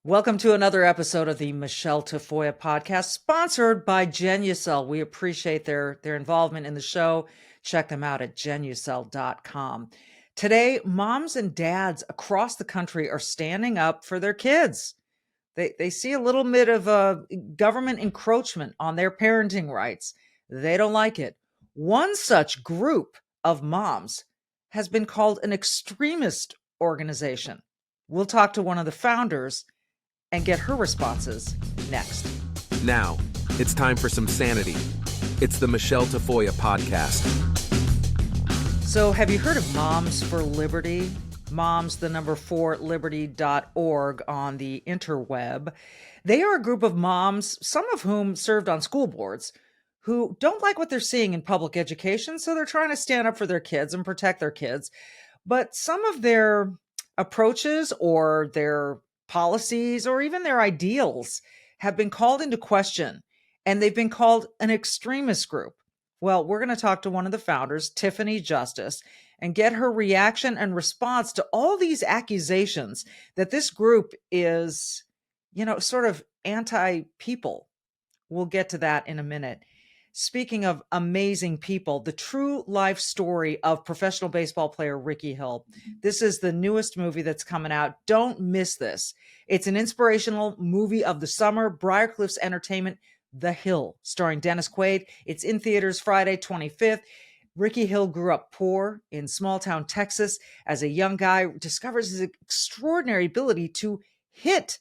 Welcome to another episode of the Michele Tafoya podcast, sponsored by Genucel. We appreciate their involvement in the show. Check them out at genucel.com. Today, moms and dads across the country are standing up for their kids. They see a little bit of government encroachment on their parenting rights. They don't like it. One such group of moms has been called an extremist organization. We'll talk to one of the founders and get her responses next. Now, it's time for some sanity. It's the Michele Tafoya podcast. So, have you heard of Moms for Liberty? Moms, the number 4, liberty.org on the interweb. They are a group of moms, some of whom served on school boards, who don't like what they're seeing in public education, so they're trying to stand up for their kids and protect their kids. But some of their approaches or their policies or even their ideals have been called into question, and they've been called an extremist group. Well, we're going to talk to one of the founders, Tiffany Justice, and get her reaction and response to all these accusations that this group is, sort of anti-people. We'll get to that in a minute. Speaking of amazing people, the true life story of professional baseball player Ricky Hill. This is the newest movie that's coming out. Don't miss this. It's an inspirational movie of the summer. Briarcliff's Entertainment, The Hill, starring Dennis Quaid. It's in theaters Friday, 25th. Ricky Hill grew up poor in small town Texas. As a young guy, discovers his extraordinary ability to hit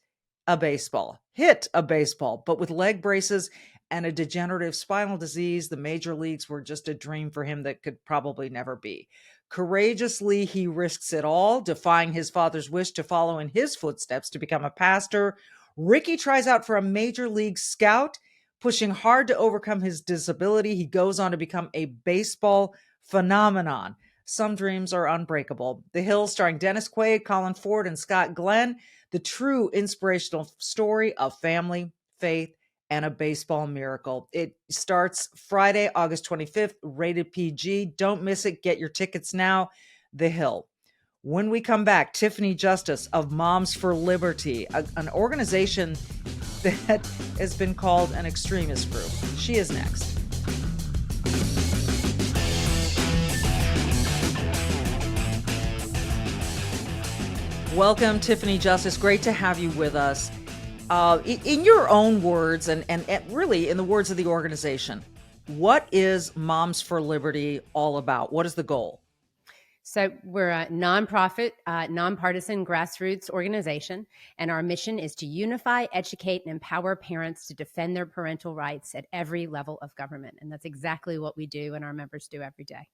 a baseball, but with leg braces and a degenerative spinal disease. The major leagues were just a dream for him that could probably never be. Courageously, he risks it all, defying his father's wish to follow in his footsteps to become a pastor. Ricky tries out for a major league scout, pushing hard to overcome his disability. He goes on to become a baseball phenomenon. Some dreams are unbreakable. The Hill, starring Dennis Quaid, Colin Ford, and Scott Glenn, the true inspirational story of family, faith, and a baseball miracle. It starts Friday, August 25th, rated PG. Don't miss it. Get your tickets now. The Hill. When we come back, Tiffany Justice of Moms for Liberty, an organization that has been called an extremist group. She is next. Welcome, Tiffany Justice. Great to have you with us. In your own words, and really in the words of the organization, what is Moms for Liberty all about? What is the goal? So we're a nonprofit, nonpartisan grassroots organization, and our mission is to unify, educate, and empower parents to defend their parental rights at every level of government. And that's exactly what we do and our members do every day.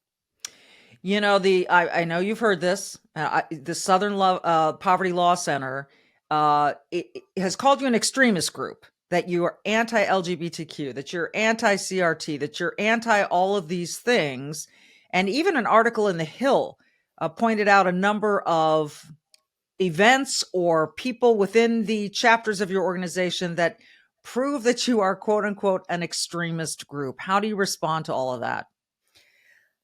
I know you've heard this. The Southern Poverty Law Center it has called you an extremist group, that you are anti-LGBTQ, that you're anti-CRT, that you're anti all of these things. And even an article in The Hill pointed out a number of events or people within the chapters of your organization that prove that you are, quote unquote, an extremist group. How do you respond to all of that?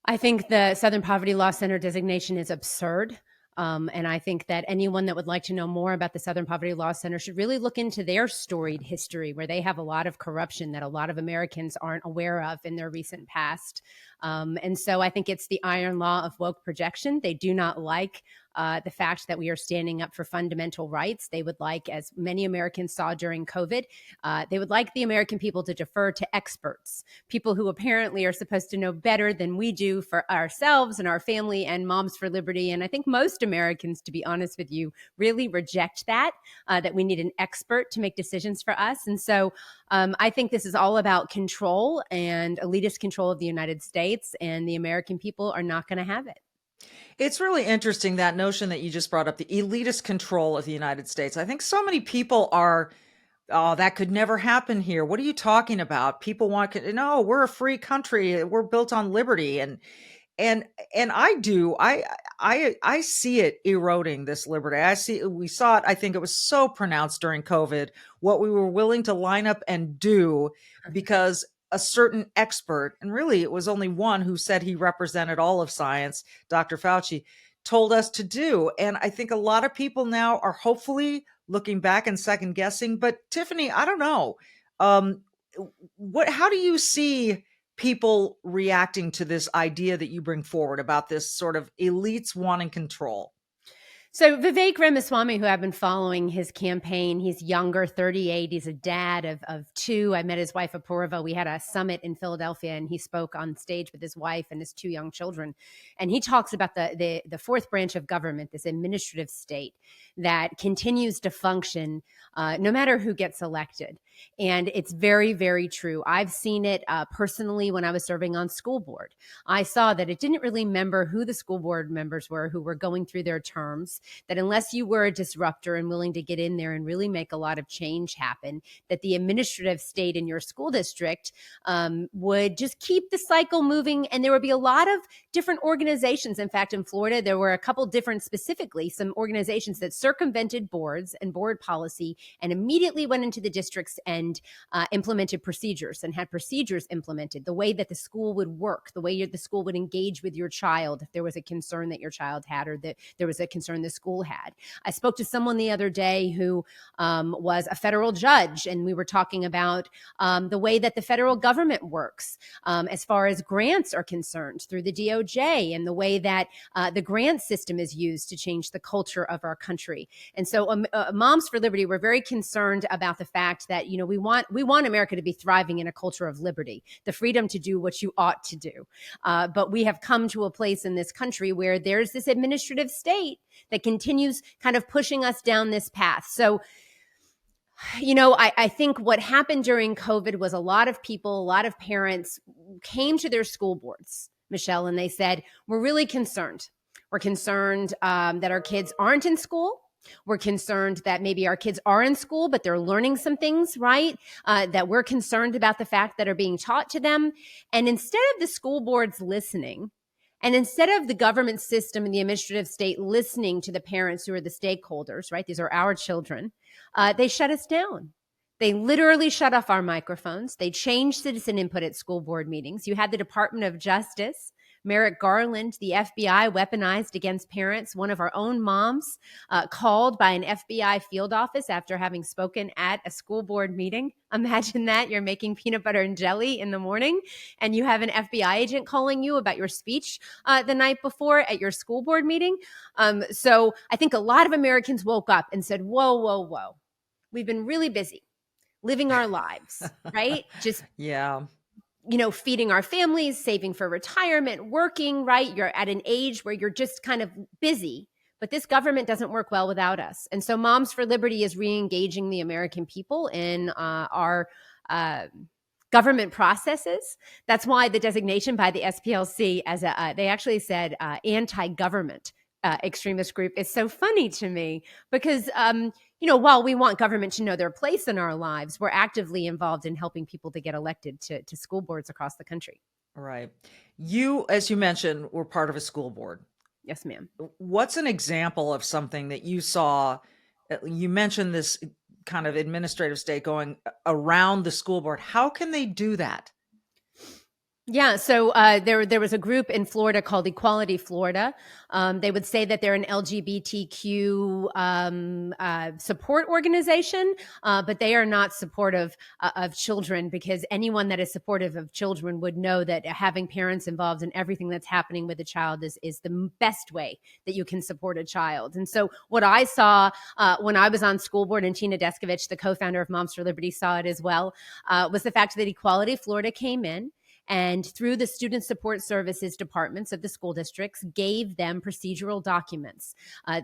I think the Southern Poverty Law Center designation is absurd. And I think that anyone that would like to know more about the Southern Poverty Law Center should really look into their storied history, where they have a lot of corruption that a lot of Americans aren't aware of in their recent past. And so I think it's the iron law of woke projection. They do not like the fact that we are standing up for fundamental rights. They would like, as many Americans saw during COVID, they would like the American people to defer to experts, people who apparently are supposed to know better than we do for ourselves and our family and Moms for Liberty. And I think most Americans, to be honest with you, really reject that we need an expert to make decisions for us. And so I think this is all about control and elitist control of the United States, and the American people are not going to have it. It's really interesting, that notion that you just brought up, the elitist control of the United States. I think so many people are, oh, that could never happen here. What are you talking about? People want, no, we're a free country. We're built on liberty. And I see it eroding, this liberty. We saw it. I think it was so pronounced during COVID, what we were willing to line up and do because a certain expert, and really it was only one who said he represented all of science, Dr. Fauci, told us to do. And I think a lot of people now are hopefully looking back and second guessing. But Tiffany, I don't know. Um, how do you see people reacting to this idea that you bring forward about this sort of elites wanting control? So Vivek Ramaswamy, who I've been following his campaign, he's younger, 38. He's a dad of two. I met his wife, Apurva. We had a summit in Philadelphia, and he spoke on stage with his wife and his two young children. And he talks about the fourth branch of government, this administrative state that continues to function no matter who gets elected. And it's very, very true. I've seen it personally when I was serving on school board. I saw that it didn't really remember who the school board members were who were going through their terms, that unless you were a disruptor and willing to get in there and really make a lot of change happen, that the administrative state in your school district would just keep the cycle moving. And there would be a lot of different organizations. In fact, in Florida, there were a couple different, specifically some organizations that circumvented boards and board policy and immediately went into the districts and implemented procedures and had procedures implemented, the way that the school would work, the way the school would engage with your child if there was a concern that your child had or that there was a concern the school had. I spoke to someone the other day who was a federal judge, and we were talking about the way that the federal government works as far as grants are concerned through the DOJ, and the way that the grant system is used to change the culture of our country. And so Moms for Liberty, we're very concerned about the fact that, you know, we want America to be thriving in a culture of liberty, the freedom to do what you ought to do. But we have come to a place in this country where there's this administrative state that continues kind of pushing us down this path. So, you know, I think what happened during COVID was a lot of people, a lot of parents came to their school boards, Michelle, and they said, we're really concerned. We're concerned that our kids aren't in school. We're concerned that maybe our kids are in school, but they're learning some things, right? That we're concerned about the fact that are being taught to them. And instead of the school boards listening, and instead of the government system and the administrative state listening to the parents who are the stakeholders, right? These are our children. They shut us down. They literally shut off our microphones. They changed citizen input at school board meetings. You had the Department of Justice, Merrick Garland, the FBI weaponized against parents. One of our own moms called by an FBI field office after having spoken at a school board meeting. Imagine that. You're making peanut butter and jelly in the morning, and you have an FBI agent calling you about your speech the night before at your school board meeting. So I think a lot of Americans woke up and said, whoa, whoa, whoa. We've been really busy living our lives, right? Just Yeah. you know, feeding our families, saving for retirement, working, right? You're at an age where you're just kind of busy, but this government doesn't work well without us. And so Moms for Liberty is re-engaging the American people in our government processes. That's why the designation by the SPLC as they actually said anti-government extremist group is so funny to me because, you know, while we want government to know their place in our lives, we're actively involved in helping people to get elected to school boards across the country. Right. You, as you mentioned, were part of a school board. Yes, ma'am. What's an example of something that you saw? You mentioned this kind of administrative state going around the school board. How can they do that? Yeah, so there was a group in Florida called Equality Florida. They would say that they're an LGBTQ support organization, but they are not supportive of children, because anyone that is supportive of children would know that having parents involved in everything that's happening with a child is the best way that you can support a child. And so what I saw when I was on school board, and Tina Deskovich, the co-founder of Moms for Liberty, saw it as well, was the fact that Equality Florida came in and through the student support services departments of the school districts gave them procedural documents.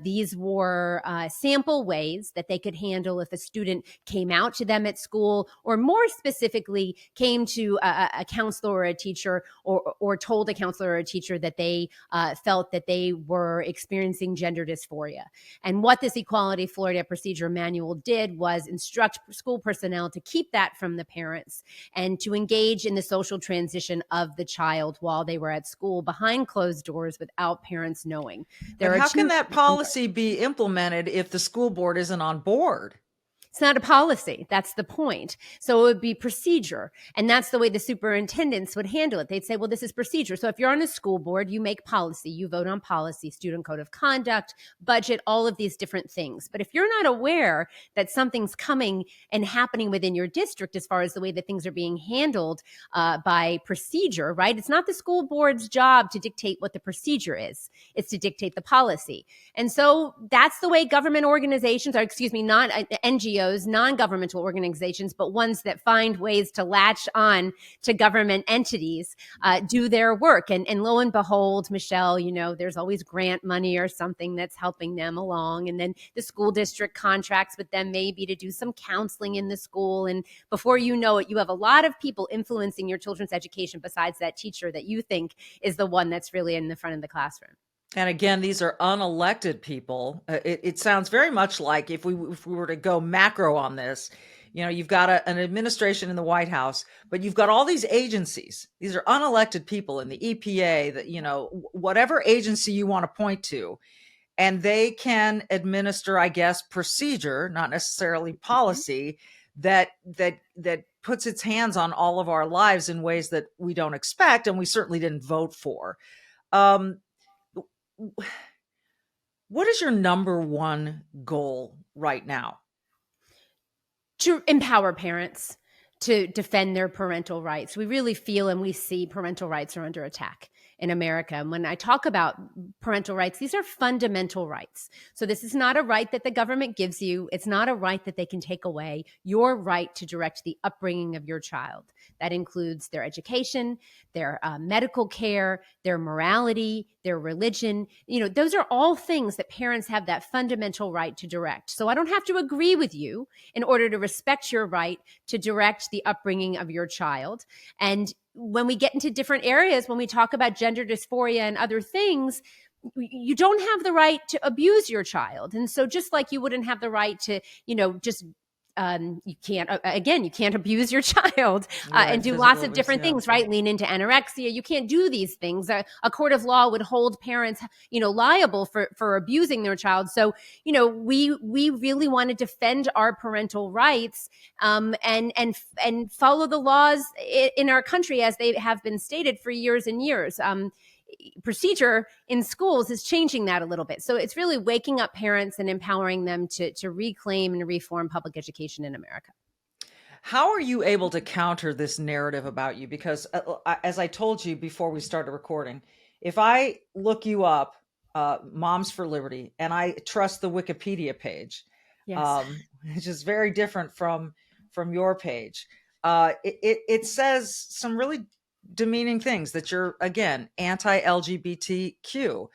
These were sample ways that they could handle if a student came out to them at school, or more specifically came to a counselor or a teacher, or told a counselor or a teacher that they felt that they were experiencing gender dysphoria. And what this Equality Florida procedure manual did was instruct school personnel to keep that from the parents and to engage in the social transition of the child while they were at school behind closed doors without parents knowing. But how can that policy be implemented if the school board isn't on board? It's not a policy. That's the point. So it would be procedure. And that's the way the superintendents would handle it. They'd say, well, this is procedure. So if you're on a school board, you make policy, you vote on policy, student code of conduct, budget, all of these different things. But if you're not aware that something's coming and happening within your district as far as the way that things are being handled by procedure, right? It's not the school board's job to dictate what the procedure is. It's to dictate the policy. And so that's the way government organizations, or excuse me, not NGOs, non-governmental organizations, but ones that find ways to latch on to government entities, do their work. And lo and behold, Michelle, there's always grant money or something that's helping them along. And then the school district contracts with them maybe to do some counseling in the school. And before you know it, you have a lot of people influencing your children's education besides that teacher that you think is the one that's really in the front of the classroom. And again, these are unelected people. It sounds very much like if we were to go macro on this, you've got an administration in the White House, but you've got all these agencies. These are unelected people in the EPA, that, whatever agency you want to point to, and they can administer, I guess, procedure, not necessarily policy, that puts its hands on all of our lives in ways that we don't expect, and we certainly didn't vote for. What is your number one goal right now? To empower parents to defend their parental rights. We really feel and we see parental rights are under attack in America. And when I talk about parental rights, these are fundamental rights. So this is not a right that the government gives you. It's not a right that they can take away. Your right to direct the upbringing of your child. That includes their education, their medical care, their morality, their religion. Those are all things that parents have that fundamental right to direct. So I don't have to agree with you in order to respect your right to direct the upbringing of your child. And when we get into different areas, when we talk about gender dysphoria and other things, you don't have the right to abuse your child. And so just like you wouldn't have the right to, you can't abuse your child and do lots of different things, right? Lean into anorexia. You can't do these things. A court of law would hold parents, liable for abusing their child. So, we really want to defend our parental rights and follow the laws in our country as they have been stated for years and years. Procedure in schools is changing that a little bit. So it's really waking up parents and empowering them to reclaim and reform public education in America. How are you able to counter this narrative about you? Because as I told you before we started recording, if I look you up, Moms for Liberty, and I trust the Wikipedia page, yes. Which is very different from your page, it says some really demeaning things, that you're, again, anti-LGBTQ.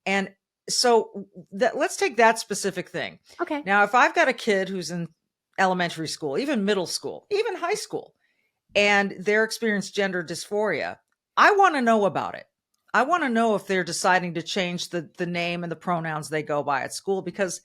And so let's take that specific thing. Okay. Now, if I've got a kid who's in elementary school, even middle school, even high school, and they're experiencing gender dysphoria, I want to know about it. I want to know if they're deciding to change the name and the pronouns they go by at school, because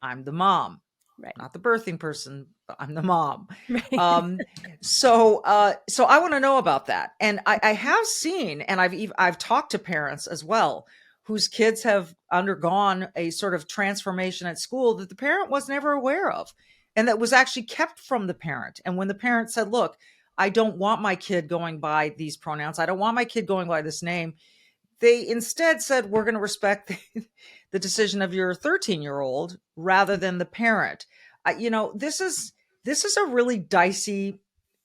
I'm the mom. Right. Not the birthing person, but I'm the mom. Right. So I want to know about that. And I have seen, and I've talked to parents as well, whose kids have undergone a sort of transformation at school that the parent was never aware of, and that was actually kept from the parent. And when the parent said, look, I don't want my kid going by these pronouns, I don't want my kid going by this name, they instead said, we're going to respect the decision of your 13-year-old rather than the parent. This is a really dicey,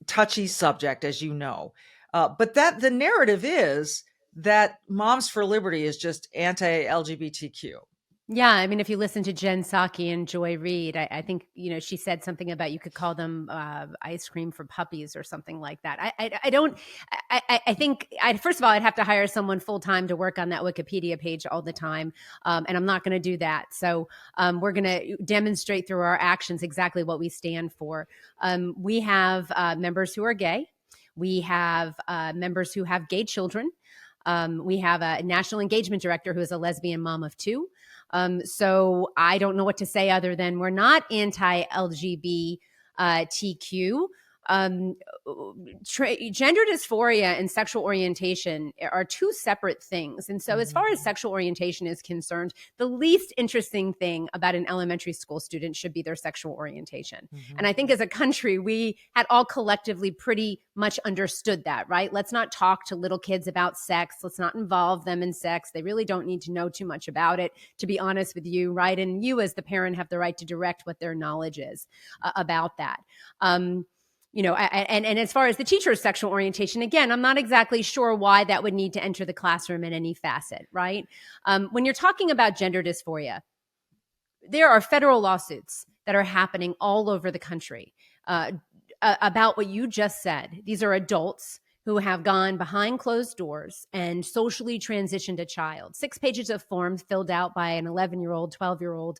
touchy subject, as you know. But that the narrative is that Moms for Liberty is just anti-LGBTQ. Yeah, I mean, if you listen to Jen Psaki and Joy Reid, I think, she said something about you could call them ice cream for puppies or something like that. I think, first of all, I'd have to hire someone full-time to work on that Wikipedia page all the time, and I'm not going to do that. So we're going to demonstrate through our actions exactly what we stand for. We have members who are gay. We have members who have gay children. We have a national engagement director who is a lesbian mom of two. So I don't know what to say other than we're not anti-LGBTQ. um, gender dysphoria and sexual orientation are two separate things. And so, as far as sexual orientation is concerned, the least interesting thing about an elementary school student should be their sexual orientation. And I think as a country, we had all collectively pretty much understood that, right? Let's not talk to little kids about sex. Let's not involve them in sex. They really don't need to know too much about it, to be honest with you, right? And you, as the parent, have the right to direct what their knowledge is about that. And as far as the teacher's sexual orientation, again, I'm not exactly sure why that would need to enter the classroom in any facet, right? When you're talking about gender dysphoria, there are federal lawsuits that are happening all over the country about what you just said. These are adults who have gone behind closed doors and socially transitioned a child. 6 pages of forms filled out by an 11-year-old, 12-year-old.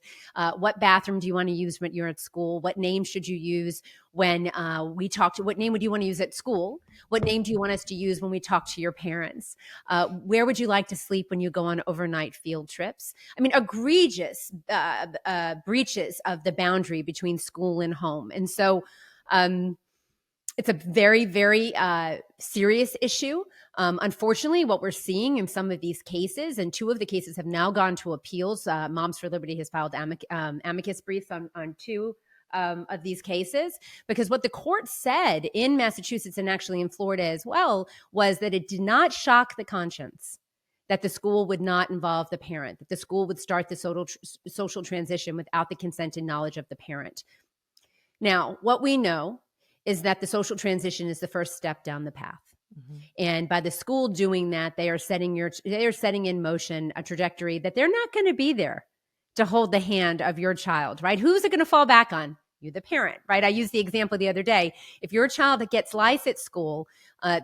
What bathroom do you want to use when you're at school? What name should you use when we talk to, what name would you want to use at school? What name do you want us to use when we talk to your parents? Where would you like to sleep when you go on overnight field trips? I mean, egregious breaches of the boundary between school and home. And so, it's a very, very serious issue. Unfortunately, what we're seeing in some of these cases, and 2 of the cases have now gone to appeals. Moms for Liberty has filed amicus briefs on 2 of these cases, because what the court said in Massachusetts and actually in Florida as well was that it did not shock the conscience that the school would not involve the parent, that the school would start the social transition without the consent and knowledge of the parent. Now, what we know is that the social transition is the first step down the path. And by the school doing that, they are setting in motion a trajectory that they're not going to be there to hold the hand of your child, right? Who's it going to fall back on? You, the parent, right? I used the example the other day. If your child gets lice at school,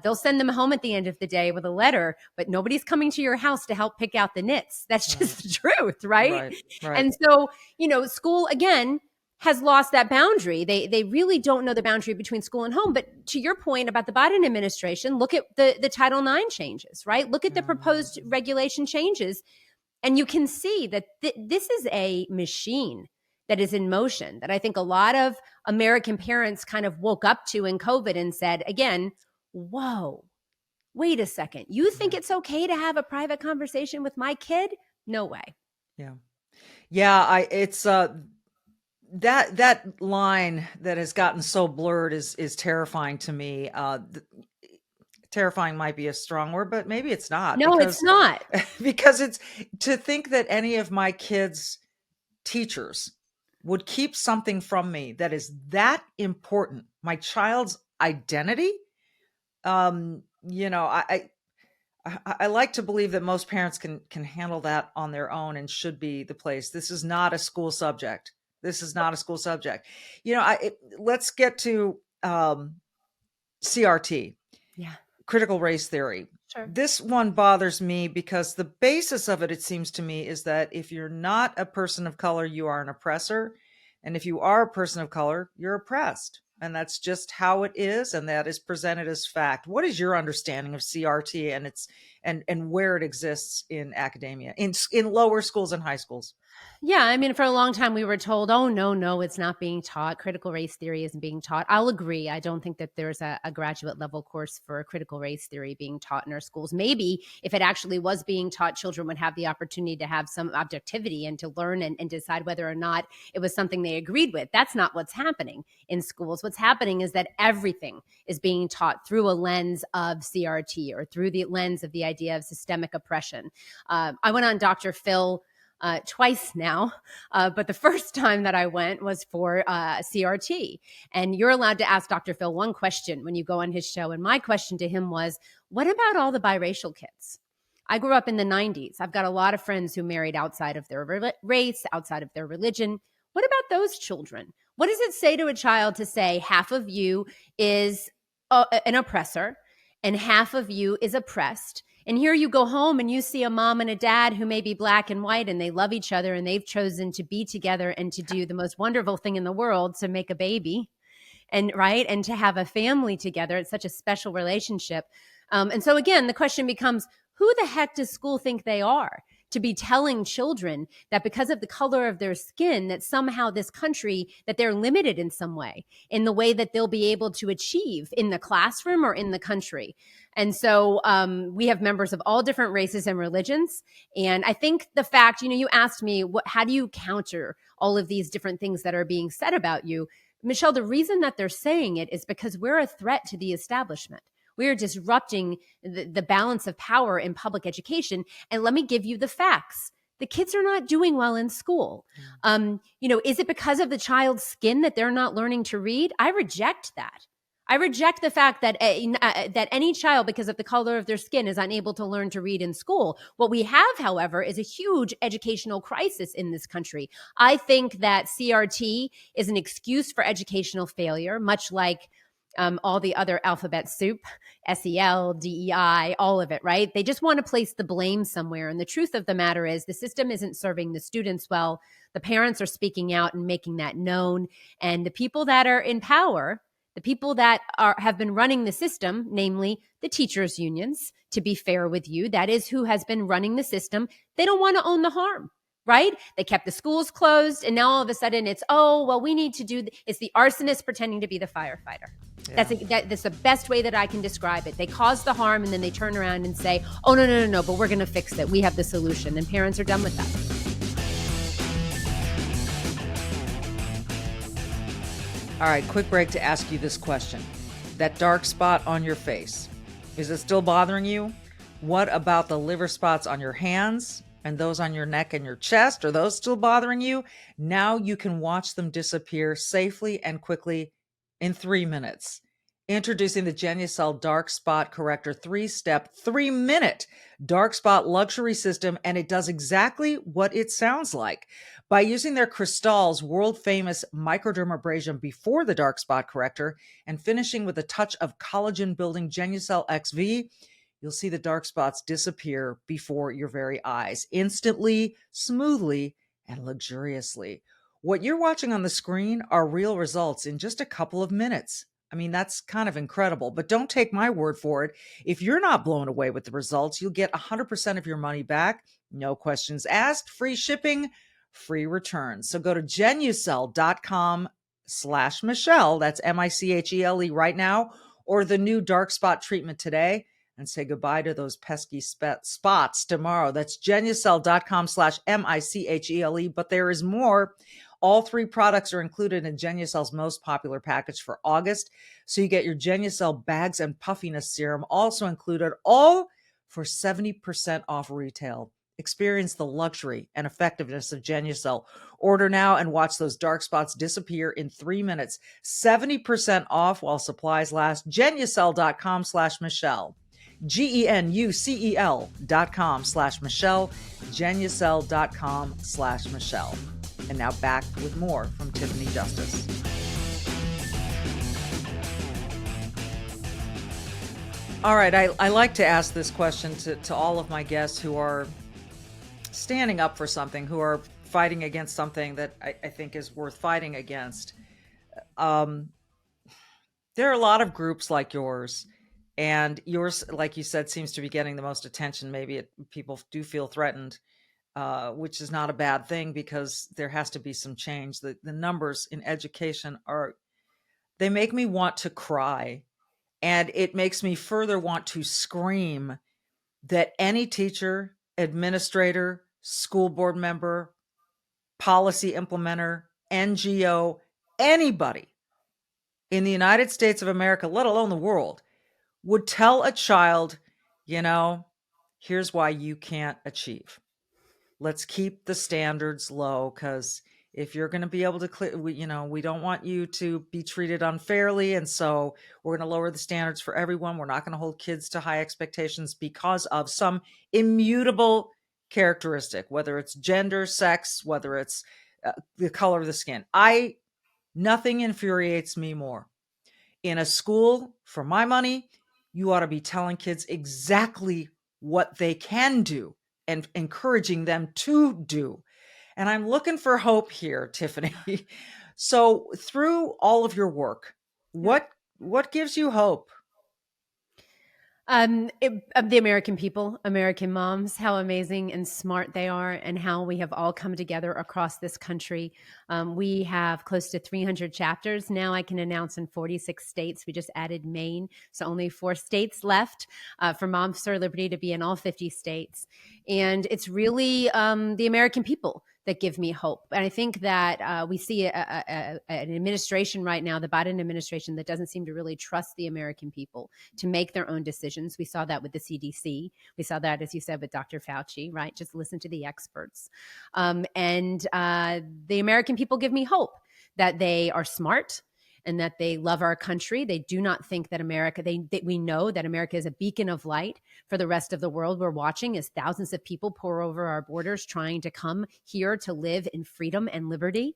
they'll send them home at the end of the day with a letter, but nobody's coming to your house to help pick out the nits. That's just the truth, right? Right. And so, school, again, has lost that boundary. They really don't know the boundary between school and home. But to your point about the Biden administration, look at the Title IX changes, right? Look at the proposed regulation changes. And you can see that this is a machine that is in motion that I think a lot of American parents kind of woke up to in COVID and said, again, whoa, wait a second. You think it's okay to have a private conversation with my kid? No way. Yeah. It's that line that has gotten so blurred is terrifying to me. Terrifying might be a strong word, but maybe it's not. No, it's not. Because it's to think that any of my kids' teachers would keep something from me that is that important, my child's identity. I like to believe that most parents can handle that on their own and should be the place. This is not a school subject. Let's get to CRT. Yeah. Critical race theory. Sure. This one bothers me because the basis of it seems to me, is that if you're not a person of color, you are an oppressor. And if you are a person of color, you're oppressed. And that's just how it is. And that is presented as fact. What is your understanding of CRT and where it exists in academia, in lower schools and high schools? Yeah, I mean, for a long time we were told, oh, no, it's not being taught. Critical race theory isn't being taught. I'll agree. I don't think that there's a graduate level course for critical race theory being taught in our schools. Maybe if it actually was being taught, children would have the opportunity to have some objectivity and to learn and decide whether or not it was something they agreed with. That's not what's happening in schools. What's happening is that everything is being taught through a lens of CRT or through the lens of the idea of systemic oppression. I went on Dr. Phil twice now, but the first time that I went was for CRT. And you're allowed to ask Dr. Phil one question when you go on his show. And my question to him was, what about all the biracial kids? I grew up in the 90s. I've got a lot of friends who married outside of their race, outside of their religion. What about those children? What does it say to a child to say half of you is an oppressor and half of you is oppressed? And here you go home and you see a mom and a dad who may be black and white and they love each other and they've chosen to be together and to do the most wonderful thing in the world, to make a baby and to have a family together. It's such a special relationship. And so again, the question becomes, who the heck does school think they are to be telling children that because of the color of their skin, that somehow this country, that they're limited in some way, in the way that they'll be able to achieve in the classroom or in the country. And so we have members of all different races and religions. And I think the fact, you asked me, how do you counter all of these different things that are being said about you? Michele, the reason that they're saying it is because we're a threat to the establishment. We are disrupting the balance of power in public education. And let me give you the facts. The kids are not doing well in school. Is it because of the child's skin that they're not learning to read? I reject that. I reject the fact that that any child, because of the color of their skin, is unable to learn to read in school. What we have, however, is a huge educational crisis in this country. I think that CRT is an excuse for educational failure, much like all the other alphabet soup, SEL, DEI, all of it, right? They just want to place the blame somewhere. And the truth of the matter is the system isn't serving the students well. The parents are speaking out and making that known. And the people that are in power, the people that have been running the system, namely the teachers' unions, to be fair with you, that is who has been running the system. They don't want to own the harm, right? They kept the schools closed, and now all of a sudden it's, we need to do, it's the arsonist pretending to be the firefighter. Yeah. That's the best way that I can describe it. They cause the harm, and then they turn around and say, no, but we're going to fix it. We have the solution. And parents are done with that. All right, quick break to ask you this question. That dark spot on your face, is it still bothering you? What about the liver spots on your hands and those on your neck and your chest? Are those still bothering you? Now you can watch them disappear safely and quickly in 3 minutes. Introducing the Genucel Dark Spot Corrector 3-step, 3-minute dark spot luxury system, and it does exactly what it sounds like. By using their Cristal's world-famous microdermabrasion before the dark spot corrector and finishing with a touch of collagen-building Genucel XV, you'll see the dark spots disappear before your very eyes, instantly, smoothly, and luxuriously. What you're watching on the screen are real results in just a couple of minutes. I mean, that's kind of incredible, but don't take my word for it. If you're not blown away with the results, you'll get 100% of your money back. No questions asked, free shipping, free returns. So go to genucel.com/Michele. That's Michele right now, or the new dark spot treatment today, and say goodbye to those pesky spots tomorrow. That's genucel.com/Michele, but there is more. All 3 products are included in Genucel's most popular package for August. So you get your Genucel bags and puffiness serum also included, all for 70% off retail. Experience the luxury and effectiveness of Genucel. Order now and watch those dark spots disappear in 3 minutes. 70% off while supplies last. Genucel.com/Michele. GENUCEL.com/Michele. Genucel.com/Michele. And now back with more from Tiffany Justice. All right, I like to ask this question to all of my guests who are standing up for something, who are fighting against something that I think is worth fighting against. There are a lot of groups like yours, and yours, like you said, seems to be getting the most attention. Maybe people do feel threatened. Which is not a bad thing, because there has to be some change. The numbers in education they make me want to cry. And it makes me further want to scream that any teacher, administrator, school board member, policy implementer, NGO, anybody in the United States of America, let alone the world, would tell a child, here's why you can't achieve. Let's keep the standards low, because if you're going to be able to clear, we don't want you to be treated unfairly. And so we're going to lower the standards for everyone. We're not going to hold kids to high expectations because of some immutable characteristic, whether it's gender, sex, whether it's the color of the skin. Nothing infuriates me more. In a school, for my money, you ought to be telling kids exactly what they can do and encouraging them to do. And I'm looking for hope here, Tiffany. So through all of your work, what gives you hope? The American people, American moms, how amazing and smart they are, and how we have all come together across this country. We have close to 300 chapters now. I can announce in 46 states. We just added Maine, so only 4 states left for Moms for Liberty to be in all 50 states. And it's really the American people that give me hope. And I think that we see an administration right now, the Biden administration, that doesn't seem to really trust the American people to make their own decisions. We saw that with the CDC. We saw that, as you said, with Dr. Fauci, right? Just listen to the experts. And the American people give me hope that they are smart and that they love our country. They do not think that America, we know that America is a beacon of light for the rest of the world. We're watching as thousands of people pour over our borders trying to come here to live in freedom and liberty.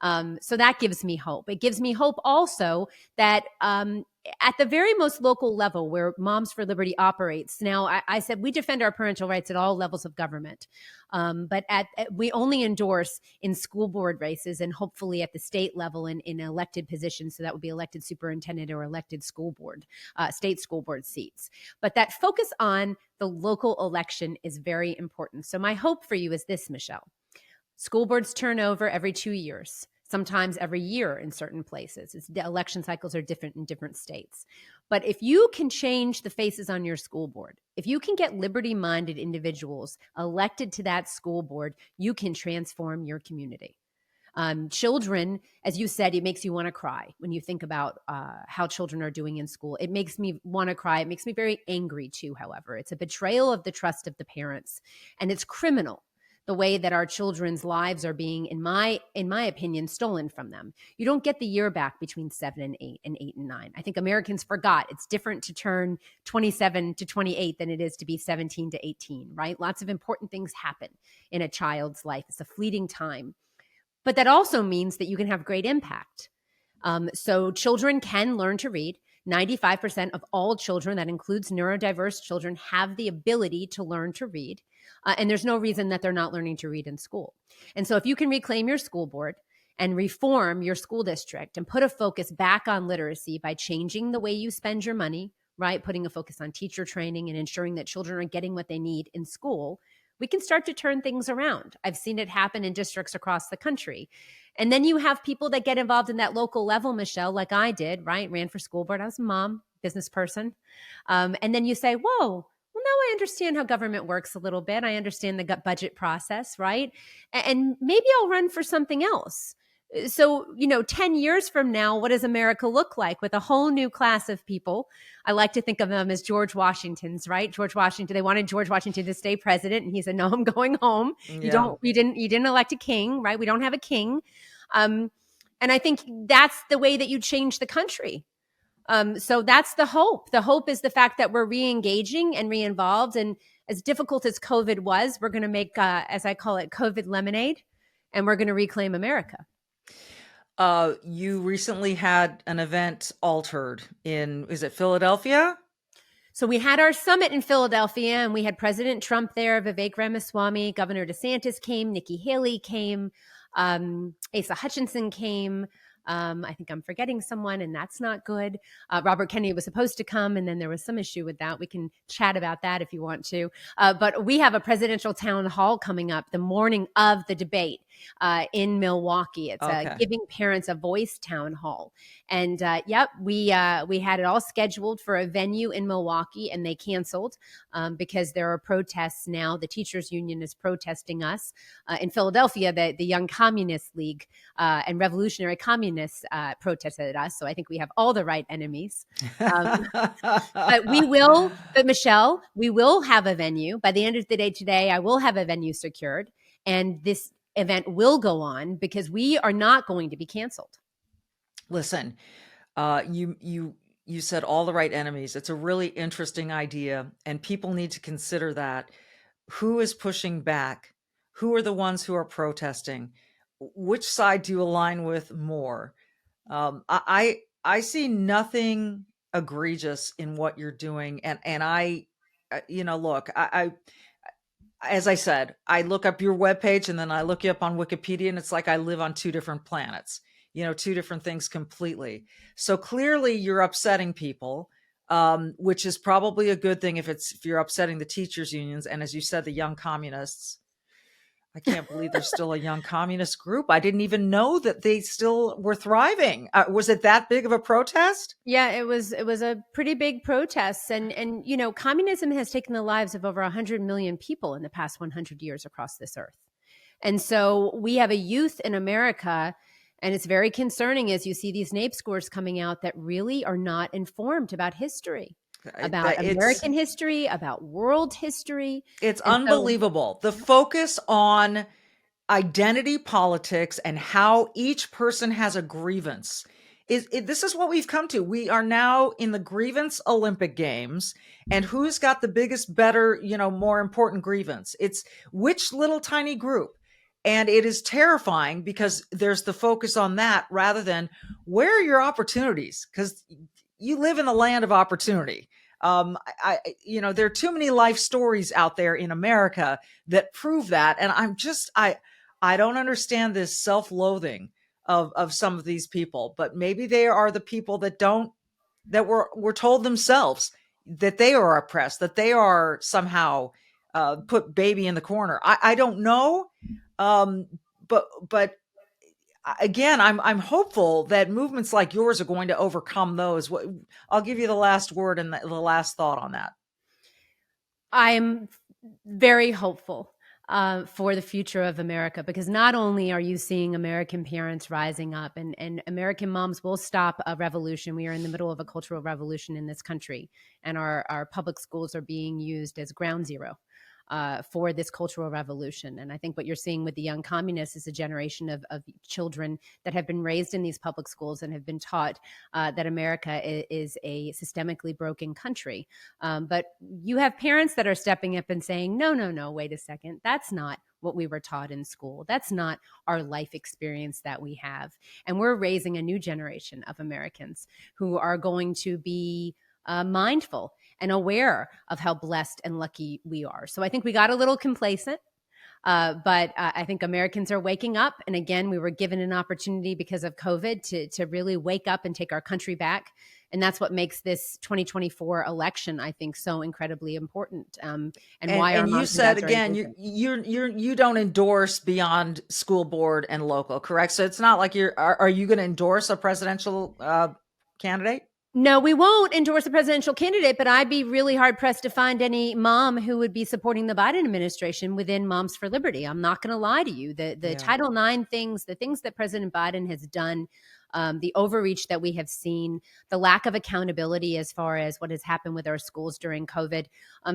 So that gives me hope. It gives me hope also that at the very most local level where Moms for Liberty operates. Now, I said we defend our parental rights at all levels of government, but we only endorse in school board races and hopefully at the state level in elected positions. So that would be elected superintendent or elected school board, state school board seats. But that focus on the local election is very important. So my hope for you is this, Michele. School boards turn over every 2 years, sometimes every year in certain places. The election cycles are different in different states. But if you can change the faces on your school board, if you can get liberty-minded individuals elected to that school board, you can transform your community. Children, as you said, it makes you want to cry when you think about how children are doing in school. It makes me want to cry. It makes me very angry too, however. It's a betrayal of the trust of the parents, and it's criminal the way that our children's lives are being, in my opinion, stolen from them. You don't get the year back between 7 and 8 and 8 and 9. I think Americans forgot it's different to turn 27 to 28 than it is to be 17 to 18, right? Lots of important things happen in a child's life. It's a fleeting time. But that also means that you can have great impact. So children can learn to read. 95% of all children, that includes neurodiverse children, have the ability to learn to read. And there's no reason that they're not learning to read in school. And so if you can reclaim your school board and reform your school district and put a focus back on literacy by changing the way you spend your money, right? Putting a focus on teacher training and ensuring that children are getting what they need in school, we can start to turn things around. I've seen it happen in districts across the country. And then you have people that get involved in that local level, Michele, like I did, right? Ran for school board. I was a mom, business person. And then you say, whoa, well, now I understand how government works a little bit. I understand the budget process, right? And maybe I'll run for something else. So, 10 years from now, what does America look like with a whole new class of people? I like to think of them as George Washingtons, right? George Washington, they wanted George Washington to stay president. And he said, no, I'm going home. Yeah. You didn't elect a king, right? We don't have a king. And I think that's the way that you change the country. So that's the hope. The hope is the fact that we're re-engaging and re-involved. And as difficult as COVID was, we're going to make, as I call it, COVID lemonade, and we're going to reclaim America. You recently had an event altered is it Philadelphia? So we had our summit in Philadelphia, and we had President Trump there, Vivek Ramaswamy, Governor DeSantis came, Nikki Haley came, Asa Hutchinson came. I think I'm forgetting someone, and that's not good. Robert Kennedy was supposed to come, and then there was some issue with that. We can chat about that if you want to. But we have a presidential town hall coming up the morning of the debate in Milwaukee. It's a Giving Parents a Voice town hall. And we had it all scheduled for a venue in Milwaukee, and they canceled because there are protests now. The teachers union is protesting us. In Philadelphia, the Young Communist League and Revolutionary Communists protested us. So I think we have all the right enemies. But Michele, we will have a venue. By the end of the day today, I will have a venue secured. And this event will go on because we are not going to be canceled. Listen, you said all the right enemies. It's a really interesting idea, and people need to consider that. Who is pushing back? Who are the ones who are protesting? Which side do you align with more? I see nothing egregious in what you're doing, and I, look, as I said, I look up your webpage and then I look you up on Wikipedia, and it's like I live on two different planets, two different things completely. So clearly you're upsetting people. which is probably a good thing if you're upsetting the teachers unions. And as you said, the young communists. I can't believe there's still a young communist group. I didn't even know that they still were thriving. Was it that big of a protest? Yeah, it was a pretty big protest, and communism has taken the lives of over 100 million people in the past 100 years across this earth. And so we have a youth in America, and it's very concerning as you see these NAEP scores coming out that really are not informed about history, about American history, about world history. It's unbelievable. The focus on identity politics and how each person has a grievance. This is what we've come to. We are now in the grievance Olympic Games, and who's got the biggest, better, more important grievance? It's which little tiny group. And it is terrifying because there's the focus on that rather than where are your opportunities? Because you live in the land of opportunity. There are too many life stories out there in America that prove that. And I don't understand this self-loathing of some of these people, but maybe they are the people that were told themselves that they are oppressed, that they are somehow put baby in the corner. I don't know. But again, I'm hopeful that movements like yours are going to overcome those. I'll give you the last word and the last thought on that. I'm very hopeful for the future of America, because not only are you seeing American parents rising up and American moms will stop a revolution. We are in the middle of a cultural revolution in this country, and our public schools are being used as ground zero for this cultural revolution. And I think what you're seeing with the young communists is a generation of children that have been raised in these public schools and have been taught that America is a systemically broken country. But you have parents that are stepping up and saying, no, wait a second. That's not what we were taught in school. That's not our life experience that we have. And we're raising a new generation of Americans who are going to be mindful and aware of how blessed and lucky we are. So I think we got a little complacent, but I think Americans are waking up. And again, we were given an opportunity because of COVID to really wake up and take our country back. And that's what makes this 2024 election, I think, so incredibly important. And why? And you said again, you don't endorse beyond school board and local, correct? So it's not like are you going to endorse a presidential candidate? No, we won't endorse a presidential candidate, but I'd be really hard pressed to find any mom who would be supporting the Biden administration within Moms for Liberty. I'm not going to lie to you. The Title IX things, the things that President Biden has done, the overreach that we have seen, the lack of accountability as far as what has happened with our schools during COVID.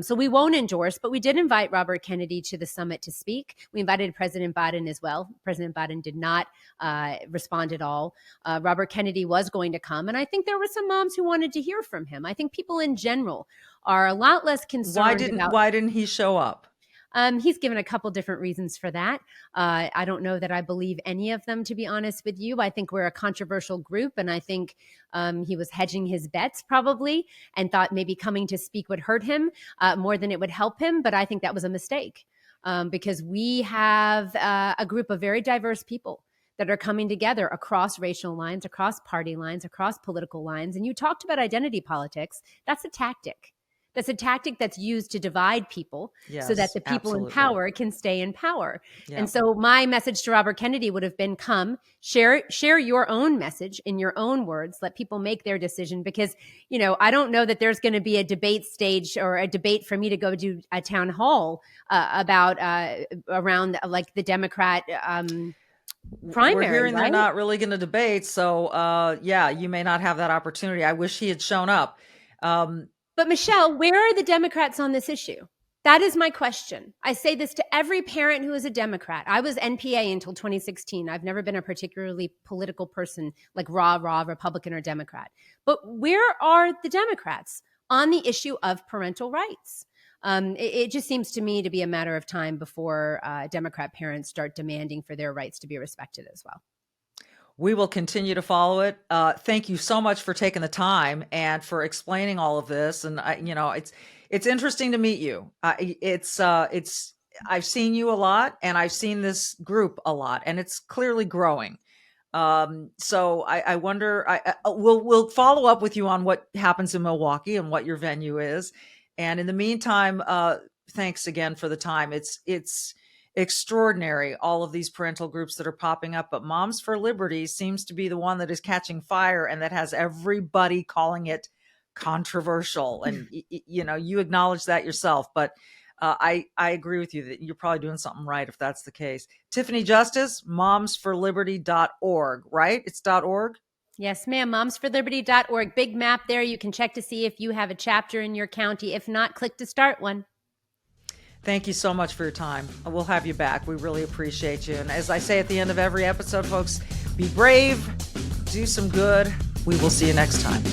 So we won't endorse, but we did invite Robert Kennedy to the summit to speak. We invited President Biden as well. President Biden did not respond at all. Robert Kennedy was going to come, and I think there were some moms who wanted to hear from him. I think people in general are a lot less concerned. Why didn't he show up? He's given a couple different reasons for that. I don't know that I believe any of them, to be honest with you. I think we're a controversial group, and I think he was hedging his bets probably and thought maybe coming to speak would hurt him more than it would help him. But I think that was a mistake because we have a group of very diverse people that are coming together across racial lines, across party lines, across political lines. And you talked about identity politics. That's a tactic. That's a tactic that's used to divide people so that the people in power can stay in power. Yeah. And so my message to Robert Kennedy would have been, come, share your own message in your own words, let people make their decision, because, I don't know that there's going to be a debate stage or a debate for me to go do a town hall about around like the Democrat primary. We're hearing right? They're not really going to debate. So you may not have that opportunity. I wish he had shown up. But Michelle, where are the Democrats on this issue? That is my question. I say this to every parent who is a Democrat. I was NPA until 2016. I've never been a particularly political person like raw Republican or Democrat. But where are the Democrats on the issue of parental rights? It just seems to me to be a matter of time before Democrat parents start demanding for their rights to be respected as well. We will continue to follow it. Thank you so much for taking the time and for explaining all of this. And it's interesting to meet you. I've seen you a lot, and I've seen this group a lot, and it's clearly growing. So I wonder, we'll follow up with you on what happens in Milwaukee and what your venue is. And in the meantime, thanks again for the time. It's extraordinary, all of these parental groups that are popping up, but Moms for Liberty seems to be the one that is catching fire and that has everybody calling it controversial. And you acknowledge that yourself, but I agree with you that you're probably doing something right if that's the case. Tiffany Justice, momsforliberty.org, right? It's .org? Yes, ma'am. Momsforliberty.org. Big map there. You can check to see if you have a chapter in your county. If not, click to start one. Thank you so much for your time. We'll have you back. We really appreciate you. And as I say at the end of every episode, folks, be brave, do some good. We will see you next time.